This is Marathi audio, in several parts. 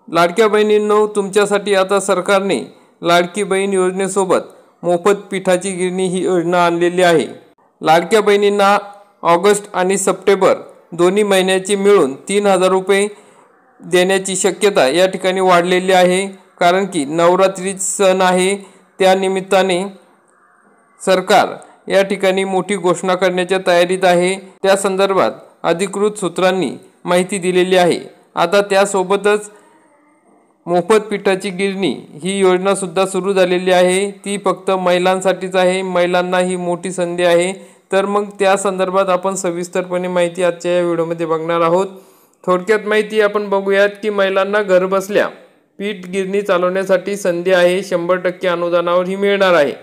लाडक्या बहिणींनो, तुमच्यासाठी आता सरकारने लाडकी बहीण योजनेसोबत मोफत पिठाची गिरणी ही योजना आणलेली आहे। लाडक्या बहिणींना ऑगस्ट आणि सप्टेंबर दोन्ही महिन्याची मिळून 3000 रुपये देण्याची शक्यता या ठिकाणी वाढलेली आहे। कारण की नवरात्री सण आहे, त्या निमित्ताने सरकार या ठिकाणी मोठी घोषणा करण्याच्या तयारीत आहे। त्या संदर्भात अधिकृत सूत्रांनी माहिती दिलेली आहे। आता त्यासोबतच मोफत पिठाची गिरणी ही योजना सुद्धा सुरू झालेली आहे। ती फक्त महिलांसाठीच आहे, महिलांना ही मोठी संधी आहे। तर मग त्या संदर्भात आपण सविस्तरपणे माहिती आजच्या या व्हिडिओमध्ये बघणार आहोत। थोडक्यात माहिती आपण बघूयात की महिलांना घरबसल्या पीठ गिरणी चालवण्यासाठी संधी आहे। 100% अनुदानावर ही मिळणार आहे।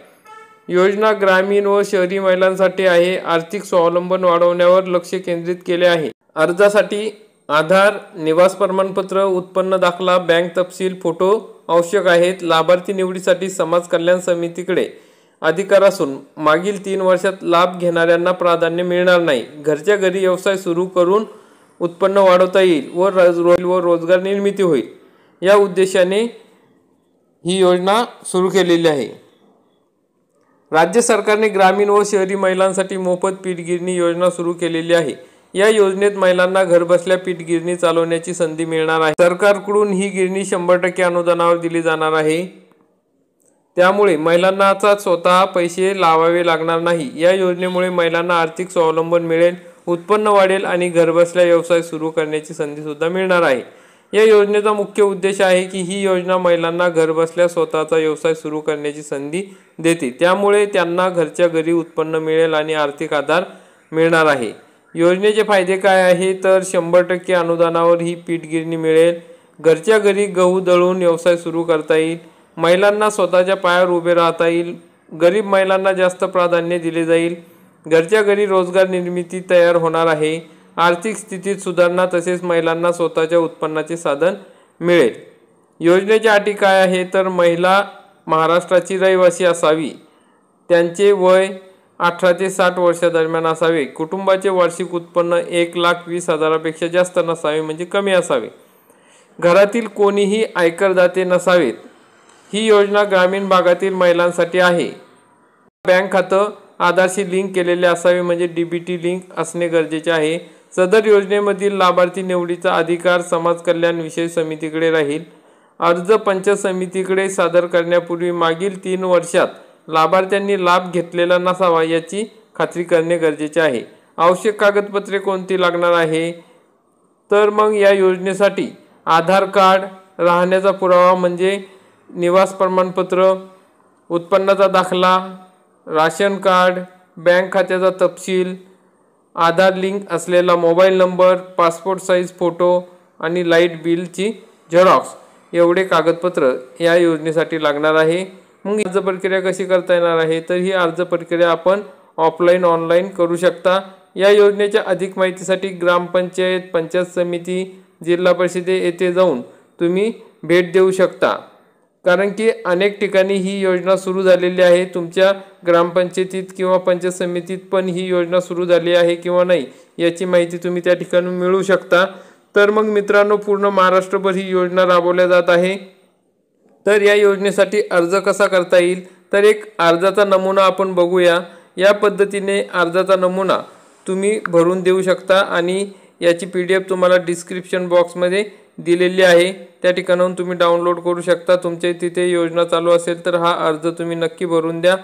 योजना ग्रामीण व शहरी महिलांसाठी आहे। आर्थिक स्वावलंबन वाढवण्यावर लक्ष केंद्रित केले आहे। अर्जासाठी आधार, निवास प्रमाणपत्र, उत्पन्न दाखला, बँक तपशील, फोटो आवश्यक आहेत। लाभार्थी निवडीसाठी समाज कल्याण समितीकडे अधिकार असून मागील 3 वर्षात लाभ घेणाऱ्यांना प्राधान्य मिळणार नाही। घरच्या घरी व्यवसाय सुरू करून उत्पन्न वाढवता येईल व रोजगार निर्मिती होईल, या उद्देशाने ही योजना सुरू केलेली आहे। राज्य सरकारने ग्रामीण व शहरी महिलांसाठी मोफत पीठ गिरणी योजना सुरू केलेली आहे। या योजनेत महिलांना घरबसल्या पीठ गिरणी चालवण्याची संधी मिळणार आहे। सरकारकडून ही गिरणी 100% अनुदानावर दिली जाणार आहे। त्यामुळे महिलांना स्वतः पैसे लावावे लागणार नाही। या योजनेमुळे महिलांना आर्थिक स्वावलंबन मिळेल, उत्पन्न वाढेल आणि घरबसल्या व्यवसाय सुरू करण्याची संधी सुद्धा मिळणार आहे। या योजनेचा मुख्य उद्देश आहे की ही योजना महिलांना घरबसल्या स्वतःचा व्यवसाय सुरू करण्याची संधी देते। त्यामुळे त्यांना घरच्या घरी उत्पन्न मिळेल आणि आर्थिक आधार मिळणार आहे। योजनेचे फायदे काय आहे तर 100% अनुदानावर ही पीठ गिरणी मिळेल, घरच्या घरी गहू दळून व्यवसाय सुरू करता येईल, महिलांना स्वतःच्या पायावर उभे राहता येईल, गरीब महिलांना जास्त प्राधान्य दिले जाईल, घरच्या घरी रोजगार निर्मिती तयार होणार आहे, आर्थिक स्थितीत सुधारणा, तसेच महिलांना स्वतःच्या उत्पन्नाचे साधन मिळेल। योजनेच्या अटी काय आहे तर महिला महाराष्ट्राची रहिवासी असावी, त्यांचे वय 18 ते 60 वर्षादरम्यान असावे, कुटुंबाचे वार्षिक उत्पन्न 1,20,000 पेक्षा जास्त नसावे म्हणजे कमी असावे, घरातील कोणीही आयकरदाते नसावेत। ही योजना ग्रामीण भागातील महिलांसाठी आहे। बँक खातं आधारशी लिंक केलेले असावे म्हणजे DBT लिंक असणे गरजेचे आहे। सदर योजनेमधील लाभार्थी निवडीचा अधिकार समाज कल्याण विषय समितीकडे राहील। अर्ज पंचायत समितीकडे सादर करण्यापूर्वी मागील 3 वर्षात लाभार्थ्यांनी लाभ घेतलेला नसावा याची खात्री करणे गरजेचे आहे। आवश्यक कागदपत्रे कोणती लागणार आहे तर मग या योजनेसाठी आधार कार्ड, राहण्याचा पुरावा म्हणजे निवास प्रमाणपत्र, उत्पन्नाचा दाखला, राशन कार्ड, बँक खात्याचा तपशील, आधार लिंक असलेला mobile number, passport size photo आणि लाईट बिलची झेरॉक्स एवढे कागदपत्र या योजनेसाठी लागणार आहे। मग अर्ज प्रक्रिया कशी करता येणार आहे तर ही अर्ज प्रक्रिया आपण ऑफलाईन ऑनलाईन करू शकता। या योजनेच्या अधिक माहितीसाठी ग्रामपंचायत, पंचायत समिती, जिल्हा परिषदे येथे जाऊन तुम्ही भेट देऊ शकता। कारण की अनेक ठिकाणी ही योजना सुरू झालेली आहे। तुमच्या ग्रामपंचायतीत किंवा पंचायत समितीत पण ही योजना सुरू झाली आहे किंवा नाही याची माहिती तुम्ही त्या ठिकाणी मिळवू शकता। तर मग मित्रांनो, पूर्ण महाराष्ट्रभर ही योजना राबवल्या जात आहे। तर या योजनेसाठी अर्ज कसा करता येईल तर एक अर्जाचा नमुना आपण बघूया। या पद्धतीने अर्जाचा नमुना तुम्ही भरून देऊ शकता आणि याची PDF तुम्हाला डिस्क्रिप्शन बॉक्समध्ये दिलेली आहे, त्या ठिकाणाहून तुम्ही डाउनलोड करू शकता। तुमच्या तिथे योजना चालू असेल तर हा अर्ज तुम्ही नक्की भरून द्या।